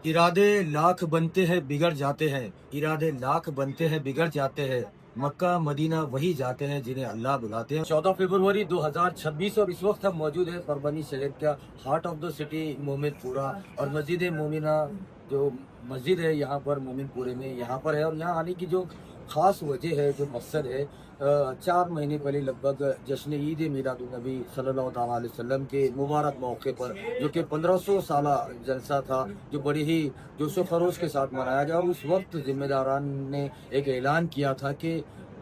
इरादे लाख बनते हैं बिगड़ जाते हैं, इरादे लाख बनते हैं बिगड़ जाते हैं, मक्का मदीना वही जाते हैं जिन्हें अल्लाह बुलाते हैं। 14 फरवरी 2026 और इस वक्त हम मौजूद हैं परभनी शहर का heart of the city Mominpura और मस्जिद मोमिना जो मस्जिद है यहाँ पर मोमिनपुरे में यहाँ पर है। और यहाँ आने की जो ख़ास वजह है, जो मकसद है, 4 महीने पहले लगभग जश्न ईद मीलादुन्नबी सल्लल्लाहु ताला अलैहि वसल्लम के मुबारक मौके पर जो कि 1500 साला जलसा था, जो बड़ी ही जोश व खरोश के साथ मनाया गया। और उस वक्त जिम्मेदारान ने एक ऐलान किया था कि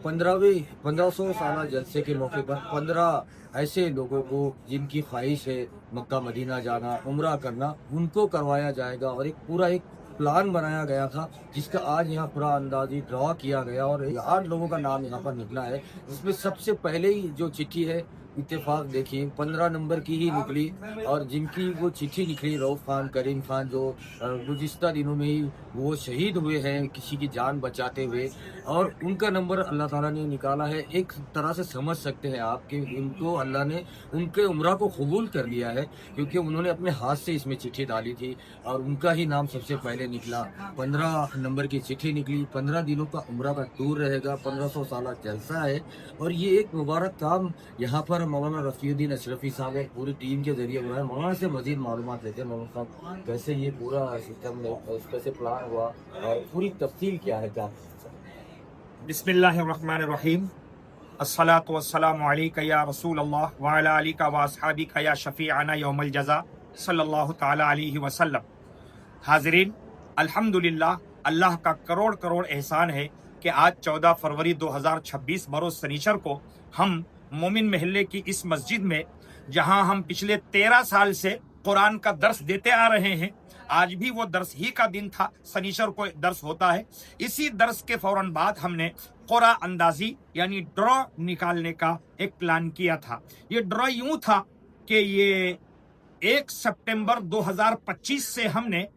1500 साला जलसे के मौके पर 15 ऐसे लोगों को जिनकी ख्वाहिश है मक्का मदीना जाना, उम्रा करना, उनको करवाया जाएगा। और एक पूरा एक प्लान बनाया गया था जिसका आज यहाँ पूरा अंदाजी ड्रॉ किया गया और 8 लोगों का नाम यहाँ पर निकला है। इसमें सबसे पहले ही जो चिट्ठी है, इत्तेफाक देखिए 15 नंबर की ही निकली और जिनकी वो चिट्ठी निकली रऊफ खान, करीम खान, जो गुज़िश्ता दिनों में ही वो शहीद हुए हैं किसी की जान बचाते हुए, और उनका नंबर अल्लाह ताला ने निकाला है। एक तरह से समझ सकते हैं आप कि उनको अल्लाह ने उनके उम्रा को कबूल कर लिया है, क्योंकि उन्होंने अपने हाथ से इसमें चिट्ठी डाली थी और उनका ही नाम सबसे पहले निकला। 15 नंबर की चिट्ठी निकली। 15 दिनों का उम्रा का टूर रहेगा, 1500 साल जलसा है। और ये एक मुबारक काम यहाँ पर मौलाना रफ़ीउद्दीन अशरफी साहब और पूरी टीम के जरिए हुआ है। मौलाना से मजीद मालूमात लेते हैं। मौलाना साहब, कैसे ये पूरा सिस्टम कैसे प्लान हुआ और पूरी तफसील क्या है? क्या बिस्मिल्लाहिर्रहमानिर्रहीम। अस्सलातु वस्सलामु अलैका या रसूल अल्लाह व अला आलिका व अस्हाबिका या शफीअना यौमल जज़ा सल्लल्लाहु ताला अलैहि वसल्लम। हाज़रीन, अल्हम्दुलिल्लाह, अल्लाह का करोड़ करोड़ एहसान है कि आज 14 फरवरी 2026 बरोज़ शनिचर को हम मोमिन महल्ले की इस मस्जिद में, जहां हम पिछले 13 साल से कुरान का दर्स देते आ रहे हैं, आज भी वो दर्स ही का दिन था। शनिचर को दर्स होता है। इसी दर्स के फौरन बाद हमने क़ुरा अंदाजी यानी ड्रॉ निकालने का एक प्लान किया था। ये ड्रॉ यूं था कि ये 1 सितंबर 2025 से हमने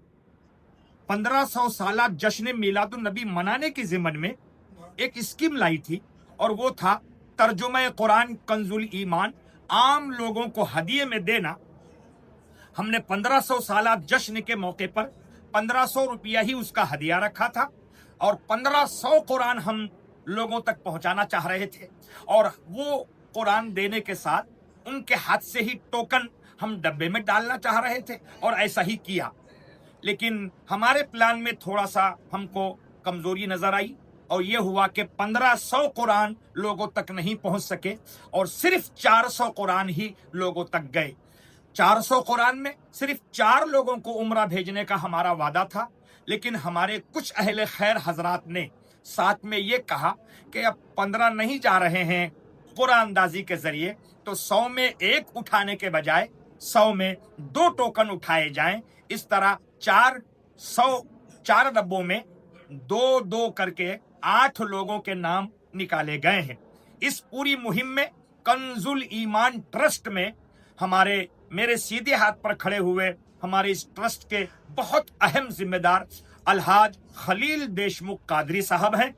1500 साला जश्न मीलादुन्नबी मनाने की ज़िम्मन में एक स्कीम लाई थी, और वो था तर्जुमा कुरान कंजुल ईमान आम लोगों को हदिये में देना। हमने 1500 साला जश्न के मौके पर 1500 रुपया ही उसका हदिया रखा था और 1500 कुरान हम लोगों तक पहुंचाना चाह रहे थे। और वो कुरान देने के साथ उनके हाथ से ही टोकन हम डब्बे में डालना चाह रहे थे, और ऐसा ही किया। लेकिन हमारे प्लान में थोड़ा सा हमको कमजोरी नजर आई, और ये हुआ कि 1500 कुरान लोगों तक नहीं पहुंच सके और सिर्फ 400 कुरान ही लोगों तक गए। 400 कुरान में सिर्फ 4 लोगों को उम्रा भेजने का हमारा वादा था। लेकिन हमारे कुछ अहले खैर हजरात ने साथ में ये कहा कि अब 15 नहीं जा रहे हैं कुरान अंदाजी के जरिए, तो 100 में 1 उठाने के बजाय 100 में 2 टोकन उठाए जाएं। इस तरह 4 डब्बों में 2-2 करके 8 लोगों के नाम निकाले गए हैं। इस पूरी मुहिम में कंजुल ईमान ट्रस्ट में मेरे सीधे हाथ पर खड़े हुए हमारे इस ट्रस्ट के बहुत अहम जिम्मेदार अलहाज खलील देशमुख कादरी साहब हैं,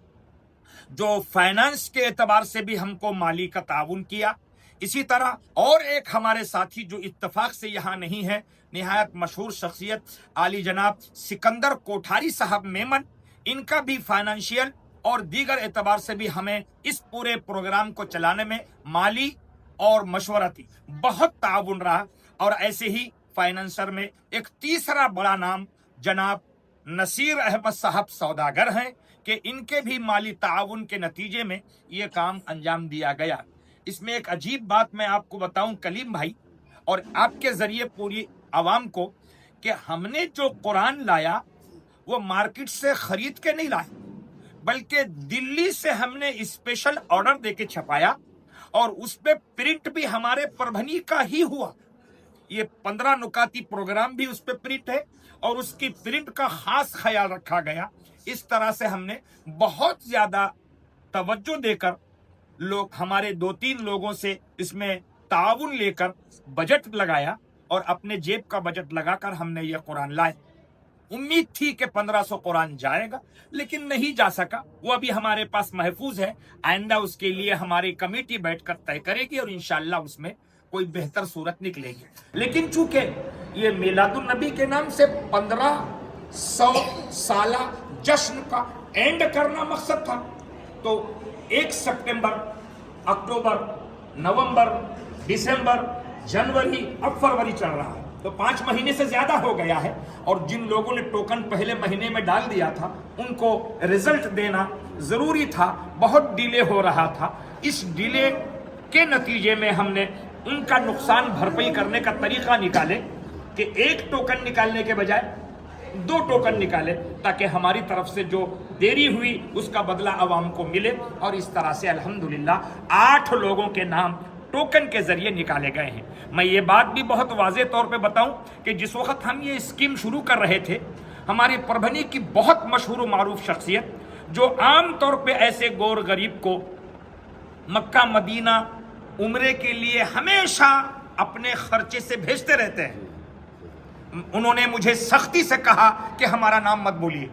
जो फाइनेंस के एतबार से भी हमको माली का ताउन किया। इसी तरह और एक हमारे साथी जो इत्तफाक से यहाँ नहीं है, निहायत मशहूर शख्सियत आली जनाब सिकंदर कोठारी साहब मेमन, इनका भी फाइनेंशियल और दीगर एतबार से भी हमें इस पूरे प्रोग्राम को चलाने में माली और मशवरती बहुत ताउन रहा। और ऐसे ही फाइनेंसर में एक तीसरा बड़ा नाम जनाब नसीर अहमद साहब सौदागर हैं कि इनके भी माली ताउन के नतीजे में ये काम अंजाम दिया गया। इसमें एक अजीब बात मैं आपको बताऊं कलीम भाई, और आपके जरिए पूरी आवाम को, कि हमने जो कुरान लाया वो मार्केट से खरीद के नहीं लाया, बल्कि दिल्ली से हमने स्पेशल ऑर्डर देके छपाया, और उस पे प्रिंट भी हमारे परभनी का ही हुआ। ये 15 नुकाती प्रोग्राम भी उस पे प्रिंट है और उसकी प्रिंट का खास ख्याल रखा गया। इस तरह से हमने बहुत ज्यादा तवज्जो देकर हमारे 2-3 लोगों से इसमें ताउन लेकर बजट लगाया, और अपने जेब का बजट लगाकर हमने ये कुरान लाए। उम्मीद थी कि 1500 कुरान जाएगा, लेकिन नहीं जा सका। वो अभी हमारे पास महफूज है। आइंदा उसके लिए हमारी कमेटी बैठकर तय करेगी और इंशाअल्लाह उसमें कोई बेहतर सूरत निकलेगी। लेकिन चूंकि ये मिलादुन नबी के नाम से 15 100 साला जश्न का एंड करना मकसद था। तो 1 सितंबर, अक्टूबर, नवंबर, दिसंबर, जनवरी, अब फरवरी चल रहा है, तो 5 महीने से ज्यादा हो गया है। और जिन लोगों ने टोकन पहले महीने में डाल दिया था उनको रिजल्ट देना जरूरी था, बहुत डिले हो रहा था। इस डिले के नतीजे में हमने उनका नुकसान भरपाई करने का तरीका निकाले कि एक टोकन निकालने के बजाय 2 टोकन निकाले, ताकि हमारी तरफ से जो देरी हुई उसका बदला आवाम को मिले। और इस तरह से अल्हम्दुलिल्लाह 8 लोगों के नाम टोकन के जरिए निकाले गए हैं। मैं ये बात भी बहुत वाज़ेह तौर पे बताऊं कि जिस वक्त हम ये स्कीम शुरू कर रहे थे, हमारी परभनी की बहुत मशहूर व मारूफ शख्सियत जो आम तौर पे ऐसे गौर गरीब को मक्का मदीना उम्रे के लिए हमेशा अपने खर्चे से भेजते रहते हैं, उन्होंने मुझे सख्ती से कहा कि हमारा नाम मत बोलिए।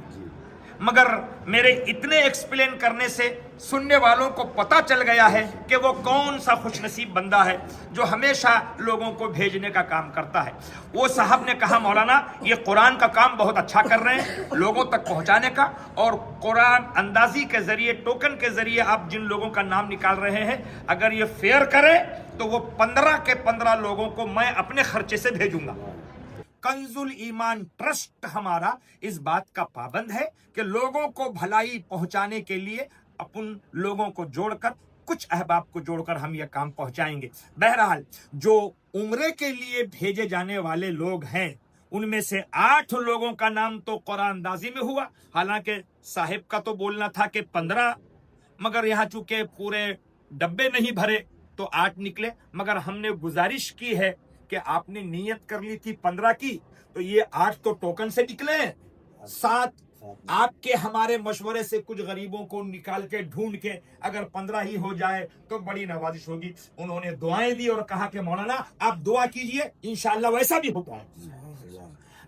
मगर मेरे इतने एक्सप्लेन करने से सुनने वालों को पता चल गया है कि वो कौन सा खुशनसीब बंदा है जो हमेशा लोगों को भेजने का काम करता है। वो साहब ने कहा, मौलाना ये कुरान का काम बहुत अच्छा कर रहे हैं लोगों तक पहुंचाने का, और कुरान अंदाजी के जरिए, टोकन के जरिए आप जिन लोगों का नाम निकाल रहे हैं, अगर ये फेयर करें तो वो 15 के 15 लोगों को मैं अपने खर्चे से भेजूंगा। कंजुल ईमान ट्रस्ट हमारा इस बात का पाबंद है कि लोगों को भलाई पहुंचाने के लिए अपन लोगों को जोड़कर, कुछ अहबाब को जोड़कर हम यह काम पहुंचाएंगे। बहरहाल जो उम्रे के लिए भेजे जाने वाले लोग हैं उनमें से 8 लोगों का नाम तो कुरान अंदाजी में हुआ, हालांकि साहिब का तो बोलना था कि 15, मगर यहाँ चूंकि पूरे डब्बे नहीं भरे तो 8 निकले। मगर हमने गुजारिश की है कि आपने नीयत कर ली थी 15 की, तो ये 8 तो टोकन से निकले हैं, 7 आपके हमारे मशवरे से कुछ गरीबों को निकाल के ढूंढ के अगर 15 ही हो जाए तो बड़ी नवाजिश होगी। उन्होंने दुआएं दी और कहा कि मौलाना आप दुआ कीजिए, इंशाअल्लाह वैसा भी होता है।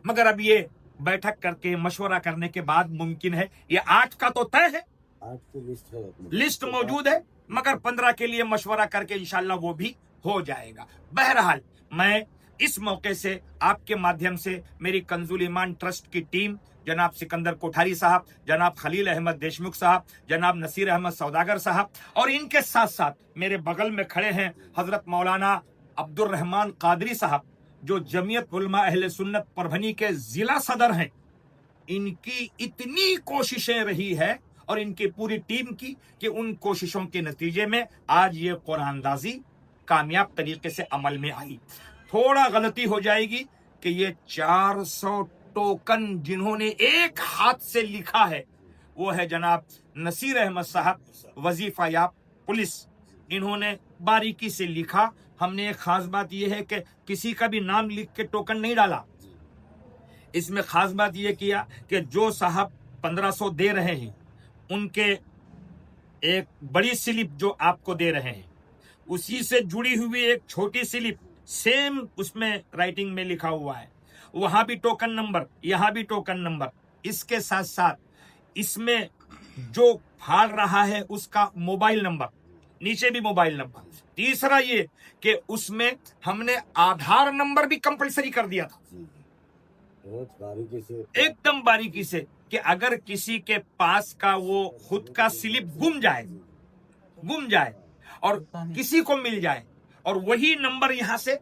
मगर अब ये बैठक करके मशवरा करने के बाद मुमकिन है, ये 8 का तो तय है, 8 की लिस्ट मौजूद है, मगर 15 के लिए मशवरा करके इंशाअल्लाह वो भी हो जाएगा। बहरहाल मैं इस मौके से आपके माध्यम से मेरी कंजुल ईमान ट्रस्ट की टीम, जनाब सिकंदर कोठारी साहब, जनाब खलील अहमद देशमुख साहब, जनाब नसीर अहमद सौदागर साहब, और इनके साथ साथ मेरे बगल में खड़े हैं हजरत मौलाना अब्दुल रहमान कादरी साहब, जो जमीयत उलमा अहले सुन्नत परभनी के जिला सदर हैं। इनकी इतनी कोशिशें रही है और इनकी पूरी टीम की कि उन कोशिशों के नतीजे में आज ये कुरान अंदाजी कामयाब तरीके से अमल में आई। थोड़ा गलती हो जाएगी कि ये 400 टोकन जिन्होंने एक हाथ से लिखा है वो है जनाब नसीर अहमद साहब, वजीफा याब पुलिस, इन्होंने बारीकी से लिखा। हमने एक खास बात यह है कि किसी का भी नाम लिख के टोकन नहीं डाला। इसमें खास बात यह किया कि जो साहब 1500 दे रहे हैं उनके एक बड़ी स्लिप जो आपको दे रहे हैं उसी से जुड़ी हुई एक छोटी स्लिप सेम उसमें राइटिंग में लिखा हुआ है, वहां भी टोकन नंबर, यहां भी टोकन नंबर। इसके साथ साथ इसमें जो फाड़ रहा है उसका मोबाइल नंबर, नीचे भी मोबाइल नंबर। तीसरा ये कि उसमें हमने आधार नंबर भी कंपलसरी कर दिया था, बहुत बारीकी से, एकदम बारीकी से, कि अगर किसी के पास का वो खुद का स्लिप गुम जाए और किसी को मिल जाए और वही नंबर यहां से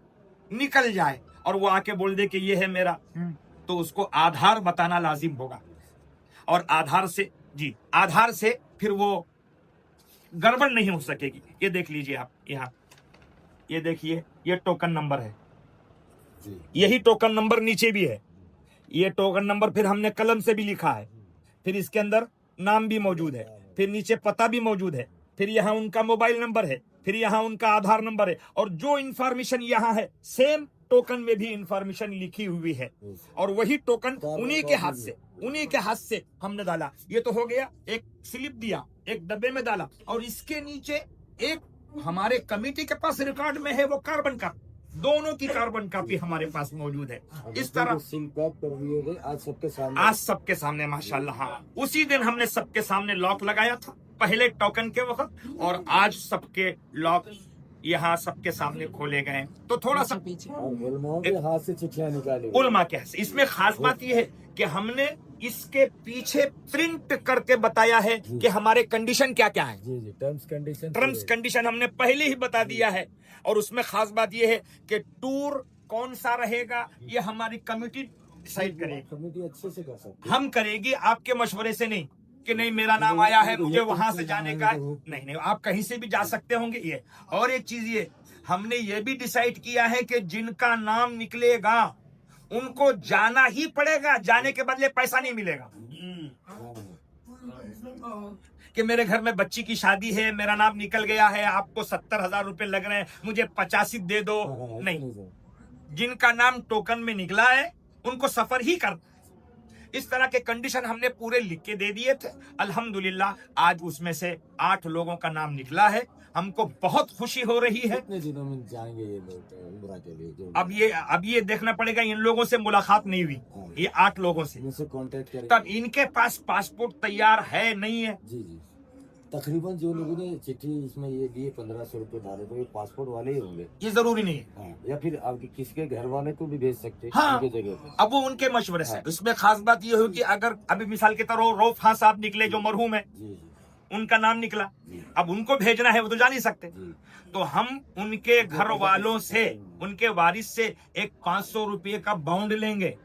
निकल जाए और वो आके बोल दे कि ये है मेरा, तो उसको आधार बताना लाजिम होगा। और आधार से फिर वो गड़बड़ नहीं हो सकेगी। ये देख लीजिए आप, यहाँ ये देखिए, ये टोकन नंबर है, यही टोकन नंबर नीचे भी है, ये टोकन नंबर फिर हमने कलम से भी लिखा है, फिर इसके अंदर नाम भी मौजूद है, फिर नीचे पता भी मौजूद है, फिर यहाँ उनका मोबाइल नंबर है, फिर यहाँ उनका आधार नंबर है, और जो इंफॉर्मेशन यहाँ है सेम टोकन में भी इंफॉर्मेशन लिखी हुई है। और वही टोकन उन्हीं के हाथ से हमने डाला। ये तो हो गया, एक स्लिप दिया, एक डब्बे में डाला, और इसके नीचे एक हमारे कमेटी के पास रिकॉर्ड में है वो कार्बन का, दोनों की कार्बन कॉपी हमारे पास मौजूद है। इस तरह आज सबके सामने माशाल्लाह, हाँ, उसी दिन हमने सबके सामने लॉक लगाया था, पहले टोकन के वक्त, और आज सबके लॉक यहाँ सबके सामने खोले गए। तो थोड़ा सा हाथ से चिट्ठियां निकाली, उलमा के हाथ से। इसमें खास बात यह है कि हमने इसके पीछे प्रिंट करके बताया है कि हमारे कंडीशन क्या क्या है। जी जी, टर्म्स कंडीशन हमने पहले ही बता दिया है, और उसमें खास बात यह है कि टूर कौन सा रहेगा ये हमारी कमेटी डिसाइड करेगी। कमेटी अच्छे से कर सकते हम करेगी आपके मशवरे से नहीं कि नहीं मेरा नाम आया है मुझे वहां से जाने का है। नहीं नहीं, आप कहीं से भी जा सकते होंगे। ये और एक चीज, ये हमने ये भी डिसाइड किया है कि जिनका नाम निकलेगा उनको जाना ही पड़ेगा, जाने के बदले पैसा नहीं मिलेगा। कि मेरे घर में बच्ची की शादी है, मेरा नाम निकल गया है, आपको 70,000 रुपए लग रहे हैं, मुझे 85 दे दो। नहीं, जिनका नाम टोकन में निकला है उनको सफर ही करना। इस तरह के कंडीशन हमने पूरे लिख के दे दिए थे। अल्हम्दुलिल्लाह आज उसमें से 8 लोगों का नाम निकला है। हमको बहुत खुशी हो रही है। कितने दिनों में जाएंगे ये लोग उम्रा के लिए? जो अब ये देखना पड़ेगा, इन लोगों से मुलाकात नहीं हुई, ये 8 लोगों से। इनसे कांटेक्ट करेंगे। तब इनके पास पासपोर्ट तैयार है नहीं है। जी जी, तकरीबन जो लोगों ने चिट्ठी इसमें ये दिए 1500 रुपए डाले, तो ये पासपोर्ट वाले ही होंगे। ये जरूरी नहीं है। हाँ, या फिर आपके किसी के घर वाले को भी भेज सकते हैं। हाँ, उनकी जगह पे। अब वो उनके मशवरे से। इसमें खास बात ये होगी, अगर अभी मिसाल के तरह रऊफ खान साहब निकले जो मरहूम है, जी जी उनका नाम निकला, जी अब उनको भेजना है, वो तो जा नहीं सकते। जी, तो हम उनके घर वालों से, उनके वारिस से एक 500 रुपये का बाउंड लेंगे,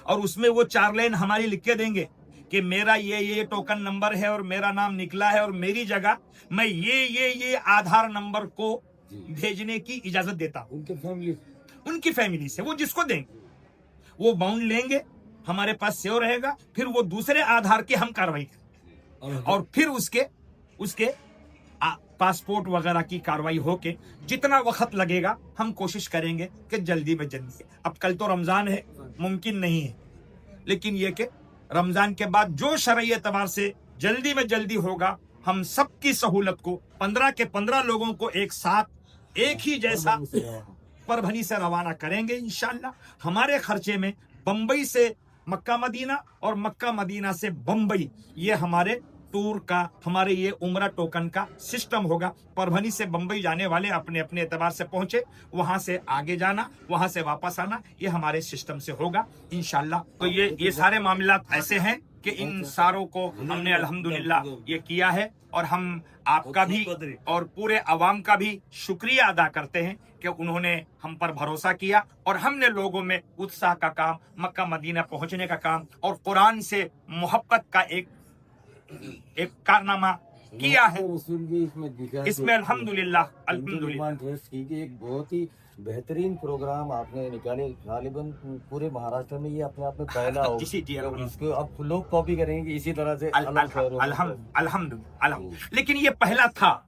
और उसमें वो 4 लाइन हमारी लिख के देंगे कि मेरा ये टोकन नंबर है और मेरा नाम निकला है, और मेरी जगह मैं ये आधार नंबर को भेजने की इजाजत देता हूं। उनकी फैमिली से वो जिसको देंगे वो बाउंड लेंगे, हमारे पास सेव रहेगा, फिर वो दूसरे आधार की हम कार्रवाई करेंगे, और फिर उसके पासपोर्ट वगैरह की कार्रवाई होके जितना वक्त लगेगा हम कोशिश करेंगे कि जल्दी में जल्दी। अब कल तो रमजान है, मुमकिन नहीं है, लेकिन ये कि रमजान के बाद जो शरई एतबार से जल्दी में जल्दी होगा, हम सबकी सहूलत को 15 के 15 लोगों को एक साथ एक ही जैसा परभनी से रवाना करेंगे इंशाअल्लाह। हमारे खर्चे में बंबई से मक्का मदीना और मक्का मदीना से बंबई, ये हमारे टूर का, हमारे ये उम्रा टोकन का सिस्टम होगा। परभनी से बंबई जाने वाले अपने अपने एतबार से पहुंचे, वहां से आगे जाना, वहां से वापस आना, ये हमारे सिस्टम से होगा इंशाअल्लाह। तो ये सारे मामला ऐसे हैं कि इन सारों को हमने अल्हम्दुलिल्लाह ये किया है, और हम आपका भी और पूरे अवाम का भी शुक्रिया अदा करते हैं कि उन्होंने हम पर भरोसा किया, और हमने लोगों में उत्साह का काम, मक्का मदीना पहुंचने का काम, और कुरान से मोहब्बत का एक कारनामा किया है। इसमें अल्हम्दुलिल्लाह ट्रस्ट की एक बहुत ही बेहतरीन प्रोग्राम आपने निकाले। गालिबन पूरे महाराष्ट्र में ये अपने आप में पहला हो, इसको अब लोग कॉपी करेंगे इसी तरह से। अल्हम्दुलिल्लाह, लेकिन ये पहला था।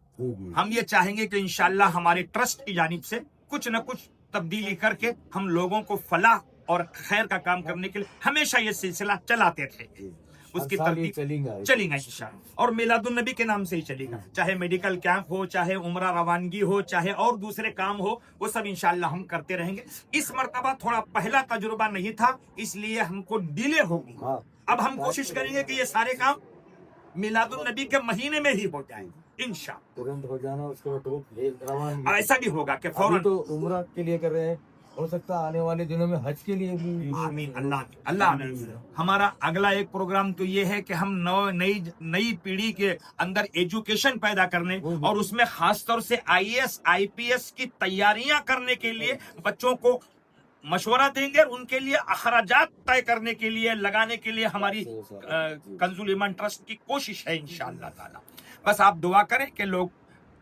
हम ये चाहेंगे कि इंशाअल्लाह हमारे ट्रस्ट की जानिब से कुछ न कुछ तब्दीली करके हम लोगों को फलाह और खैर का काम करने के लिए हमेशा ये सिलसिला चलाते थे। उसकी तरतीब चलेगा इंशाअल्लाह, और मिलादुन नबी के नाम से ही चलेगा। चाहे मेडिकल कैंप हो, चाहे उम्रा रवानगी हो, चाहे और दूसरे काम हो, वो सब इंशाअल्लाह हम करते रहेंगे। इस मर्तबा थोड़ा पहला तजुर्बा नहीं था, इसलिए हमको डिले होगी। अब हम कोशिश करेंगे कि ये सारे काम मिलादुन नबी के महीने में ही हो जाएंगे इंशाअल्लाह। तुरंत हो जाना, उसको ऐसा भी होगा कि फौरन तो उम्रा के लिए कर रहे हैं, हो सकता है आने वाले दिनों में हज के लिए भी। आमीन, अल्लाह। हमारा अगला एक प्रोग्राम तो ये है कि हम नई पीढ़ी के अंदर एजुकेशन पैदा करने, और उसमें खास तौर से IAS IPS की तैयारियां करने के लिए बच्चों को मशवरा देंगे, और उनके लिए अखराजात तय करने के लिए, लगाने के लिए हमारी कंजुल ईमान ट्रस्ट की कोशिश है इंशाअल्लाह ताला। बस आप दुआ करें कि लोग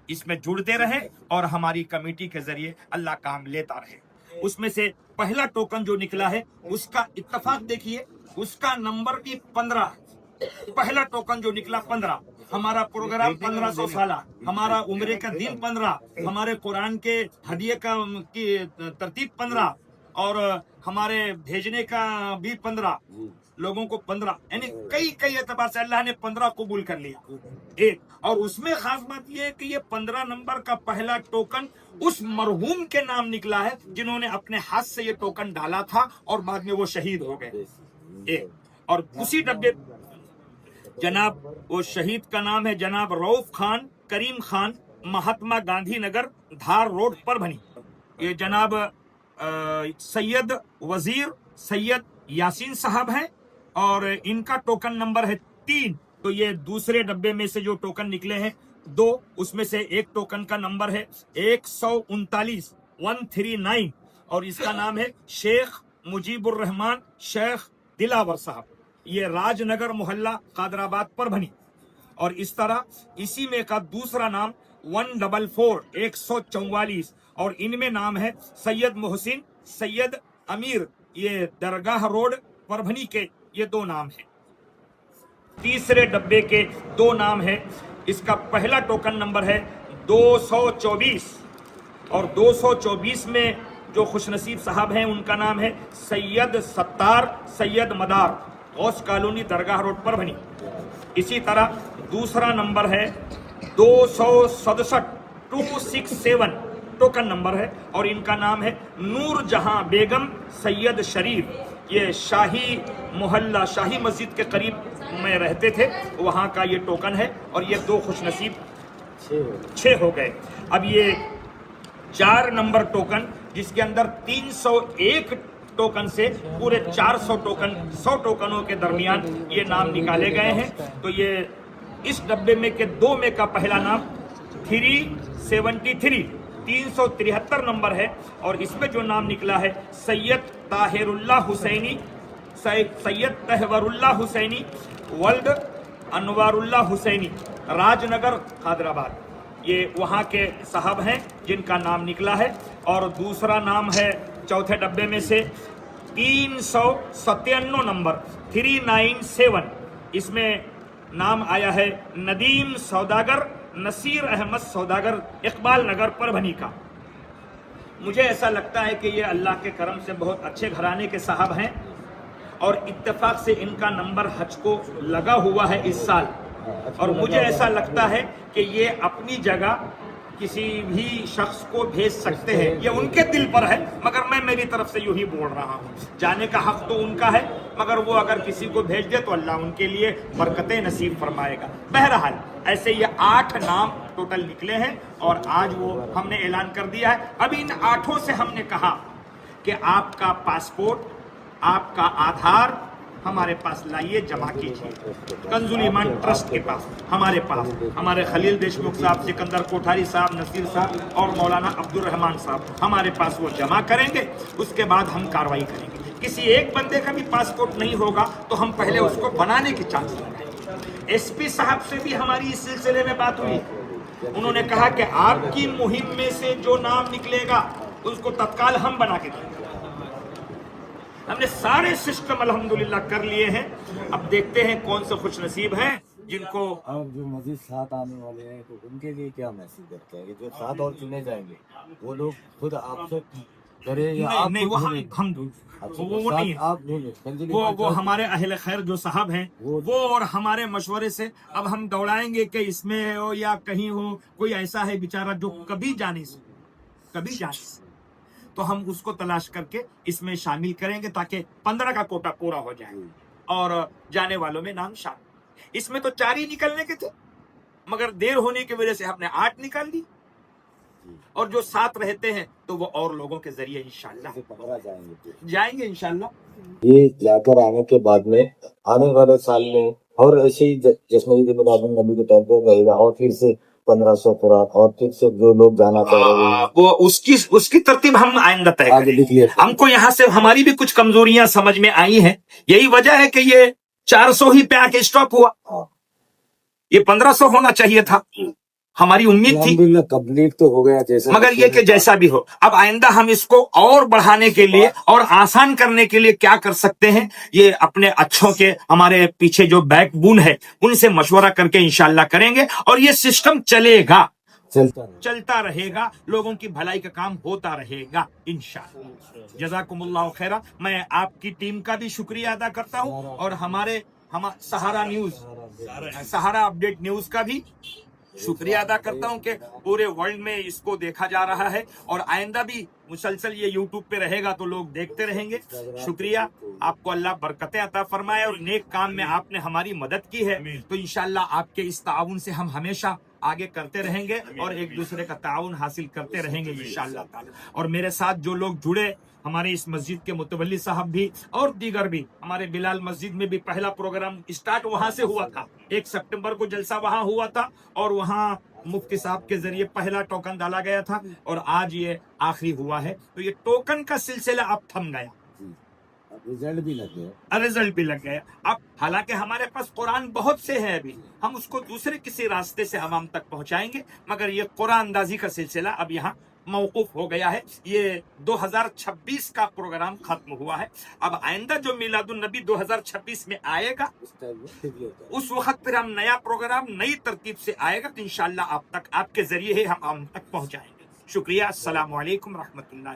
इसमें जुड़ते रहें, और हमारी कमेटी के जरिए अल्लाह काम लेता रहे। उसमें से पहला टोकन जो निकला है उसका इत्तफाक देखिए, उसका नंबर भी 15। पहला टोकन जो निकला 15, हमारा प्रोग्राम 1500 साला, हमारा उम्रे का दिन 15, हमारे कुरान के हदिये का की तरतीब 15, और हमारे भेजने का भी 15 लोगों को 15, यानी कई एतबार से अल्लाह ने 15 कबूल कर लिया एक। और उसमें खास बात यह है कि ये 15 नंबर का पहला टोकन उस मरहूम के नाम निकला है जिन्होंने अपने हाथ से ये टोकन डाला था, और बाद में वो शहीद हो गए एक। और उसी डब्बे जनाब, वो शहीद का नाम है जनाब रऊफ खान करीम खान, महात्मा गांधी नगर, धार रोड, परभनी। ये जनाब सैयद वजीर सैयद यासीन साहब हैं और इनका टोकन नंबर है 3। तो ये दूसरे डब्बे में से जो टोकन निकले हैं 2, उसमें से एक टोकन का नंबर है 139 और इसका नाम है शेख मुजीबुर रहमान शेख दिलावर साहब। ये राजनगर मोहल्ला कादराबाद परभनी। और इस तरह इसी में का दूसरा नाम 144 और इनमें नाम है सैयद मोहसिन सैयद अमीर, ये दरगाह रोड परभनी के ये 2 नाम हैं। तीसरे डब्बे के 2 नाम हैं। इसका पहला टोकन नंबर है 224 और 224 में जो खुशनसीब साहब हैं उनका नाम है सैयद सत्तार सैयद मदार, गौस कॉलोनी दरगाह रोड परभनी। इसी तरह दूसरा नंबर है 267 267 टोकन नंबर है और इनका नाम है नूर जहां बेगम सैयद शरीफ। ये शाही मोहल्ला शाही मस्जिद के करीब में रहते थे, वहाँ का ये टोकन है और ये 2 खुशनसीब 6 हो गए। अब ये 4 नंबर टोकन जिसके अंदर 301 टोकन से पूरे 400 टोकन 100 टोकनों के दरमियान ये नाम निकाले गए हैं। तो ये इस डब्बे में के 2 में का पहला नाम 373 नंबर है और इसमें जो नाम निकला है सैयद ताहिरुल्लाह हुसैनी सैयद तहवरुल्लाह हुसैनी वल्द अनवारुल्लाह हुसैनी राजनगर हैदराबाद। ये वहाँ के साहब हैं जिनका नाम निकला है। और दूसरा नाम है चौथे डब्बे में से 397 नंबर 397, इसमें नाम आया है नदीम सौदागर नसीर अहमद सौदागर इकबाल नगर परभनी का। मुझे ऐसा लगता है कि ये अल्लाह के करम से बहुत अच्छे घराने के साहब हैं और इत्तेफाक से इनका नंबर हज को लगा हुआ है इस साल। और मुझे ऐसा लगता है कि ये अपनी जगह किसी भी शख्स को भेज सकते हैं, ये उनके दिल पर है, मगर मैं मेरी तरफ से यूं ही बोल रहा हूँ। जाने का हक तो उनका है, मगर वो अगर किसी को भेज दे तो अल्लाह उनके लिए बरकतें नसीब फरमाएगा। बहरहाल ऐसे ये 8 नाम टोटल निकले हैं और आज वो हमने ऐलान कर दिया है। अब इन 8 से हमने कहा कि आपका पासपोर्ट आपका आधार हमारे पास लाइए, जमा कीजिए कंजुल ईमान ट्रस्ट के पास, हमारे पास हमारे खलील देशमुख साहब, सिकंदर कोठारी साहब, नसीर साहब और मौलाना अब्दुल रहमान साहब हमारे पास वो जमा करेंगे। उसके बाद हम कार्रवाई करेंगे। किसी एक बंदे का भी पासपोर्ट नहीं होगा तो हम पहले उसको बनाने की चांस लगाएंगे। एसपी साहब से भी हमारी इस सिलसिले में बात हुई। उन्होंने कहा कि आपकी मुहिम में से जो नाम निकलेगा उसको तत्काल हम बना के देंगे। हमने सारे सिस्टम अल्हम्दुलिल्लाह कर लिए हैं। अब देखते हैं कौन से खुश नसीब हैं जिनको। अब जो मजीद 7 आने वाले हैं तो उनके लिए क्या मैसेज करते हैं कि जो 7 और चुने जाएंगे वो लोग खुद आपसे करे या आप नहीं, वो नहीं आप वो हमारे अहले खैर जो साहब हैं वो और हमारे मशवरे से अब हम दौड़ाएंगे कि इसमें हो या कहीं हो कोई ऐसा है बेचारा जो कभी जाने से तो हम उसको तलाश करके इसमें शामिल करेंगे ताकि 15 का कोटा पूरा हो जाए और जाने वालों में नाम शामिल। इसमें तो 4 ही निकलने के थे, मगर देर होने की वजह से हमने 8 निकाल दी और जो 7 रहते हैं तो वो और लोगों के जरिए इंशाल्लाह जाएंगे इंशाल्लाह। ये जाकर आने के बाद में आने वाले साल में और ऐसे ही जश्न ईद मिलादुन नबी के टाइम पे रहेगा और फिर से 1500 पूरा और फिर से जो लोग जाना चाह रहे हैं वो उसकी तरतीब हम आइंदा तय करेंगे। हमको यहाँ से हमारी भी कुछ कमजोरियां समझ में आई हैं। यही वजह है कि ये 400 ही पे आके स्टॉप हुआ। ये 1500 होना चाहिए था, हमारी उम्मीद थी। कंप्लीट तो हो गया जैसा, मगर ये कि जैसा भी हो, अब आइंदा हम इसको और बढ़ाने के लिए और आसान करने के लिए क्या कर सकते हैं, ये अपने अच्छों के हमारे पीछे जो बैकबोन है उनसे मशवरा करके इंशाल्लाह करेंगे और ये सिस्टम चलेगा, चलता रहेगा, लोगों की भलाई का काम होता रहेगा इंशाल्लाह। जज़ाकुमुल्लाह खैरा। मैं आपकी टीम का भी शुक्रिया अदा करता हूँ और हमारे सहारा अपडेट न्यूज का भी शुक्रिया अदा करता हूं कि पूरे वर्ल्ड में इसको देखा जा रहा है और आइंदा भी मुसलसल ये यूट्यूब पे रहेगा तो लोग देखते रहेंगे। शुक्रिया, आपको अल्लाह बरकतें अता फरमाए और नेक काम में आपने हमारी मदद की है, तो इंशाल्लाह आपके इस ताउन से हम हमेशा आगे करते रहेंगे और एक दूसरे का ताउन हासिल करते रहेंगे इंशाल्लाह ताला। और मेरे साथ जो लोग जुड़े, हमारे इस मस्जिद के मुतवल्ली साहब भी और दीगर भी, हमारे बिलाल मस्जिद में भी पहला प्रोग्राम स्टार्ट वहां से हुआ था, 1 सितंबर को जलसा वहां हुआ था और वहां मुफ्ती साहब के जरिए पहला टोकन डाला गया था और आज ये आखिरी हुआ है। तो ये टोकन का सिलसिला अब थम गया, रिजल्ट भी लग गया। रिजल्ट भी लग गया। अब हालांकि हमारे पास कुरान बहुत से है, अभी हम उसको दूसरे किसी रास्ते से अवाम तक पहुंचाएंगे, मगर ये कुरान अंदाजी का सिलसिला अब यहाँ मौकूफ हो गया है। ये 2026 का प्रोग्राम खत्म हुआ है। अब आइंदा जो मिलादुन नबी 2026 में आएगा, उस वक्त फिर हम नया प्रोग्राम नई तरतीब से आएगा तो इंशाल्लाह आप तक, आपके जरिए ही हम आम तक पहुंचाएंगे। शुक्रिया, अस्सलाम वालेकुम रहमतुल्लाह।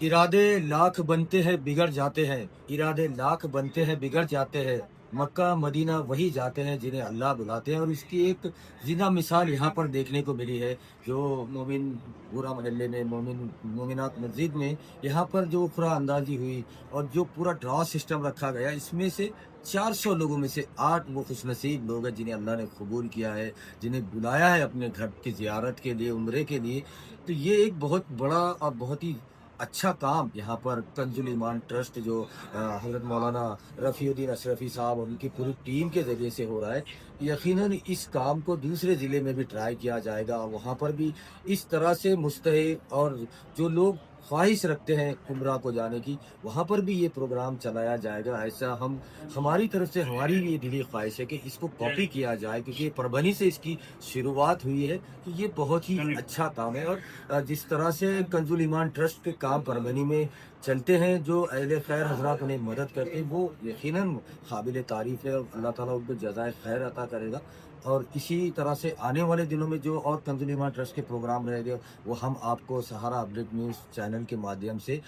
इरादे लाख बनते हैं बिगड़ जाते हैं, इरादे लाख बनते हैं बिगड़ जाते हैं, मक्का मदीना वही जाते हैं जिन्हें अल्लाह बुलाते हैं। और इसकी एक जिंदा मिसाल यहाँ पर देखने को मिली है, जो मोमिन पूरा महल्ले में, मोमिनात मस्जिद में यहाँ पर जो खुरा अंदाजी हुई और जो पूरा ड्रॉ सिस्टम रखा गया, इसमें से 400 लोगों में से 8 वो खुशनसीब लोग हैं जिन्हें अल्लाह ने कबूल किया है, जिन्हें बुलाया है अपने घर की ज़ियारत के लिए, उम्रे के लिए। तो ये एक बहुत बड़ा और बहुत ही अच्छा काम यहाँ पर कंजुल ईमान ट्रस्ट जो हज़रत मौलाना रफ़ीउद्दीन अशरफी साहब और उनकी पूरी टीम के ज़रिए से हो रहा है। यकीनन इस काम को दूसरे ज़िले में भी ट्राई किया जाएगा, वहाँ पर भी इस तरह से मुस्तहिक और जो लोग ख्वाहिश रखते हैं उम्रा को जाने की, वहाँ पर भी ये प्रोग्राम चलाया जाएगा। ऐसा हम हमारी तरफ से हमारी ये दिली ख्वाहिश है कि इसको कॉपी किया जाए, क्योंकि ये परभनी से इसकी शुरुआत हुई है। तो ये बहुत ही अच्छा काम है और जिस तरह से कंजुल ईमान ट्रस्ट के काम परभनी में चलते हैं, जो अहले खैर हजरात उन्हें मदद करते हैं, वो यकीनन काबिल तारीफ़ है और अल्लाह ताला उनको जज़ाए खैर अता करेगा। और इसी तरह से आने वाले दिनों में जो और कंजुल ईमान ट्रस्ट के प्रोग्राम रहेंगे, वो हम आपको सहारा अपडेट न्यूज़ चैनल के माध्यम से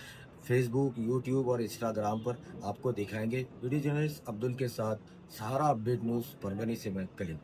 फेसबुक, यूट्यूब और इंस्टाग्राम पर आपको दिखाएंगे। वीडियो जर्नलिस्ट अब्दुल के साथ, सहारा अपडेट न्यूज़ परभनी से मैं कलीम।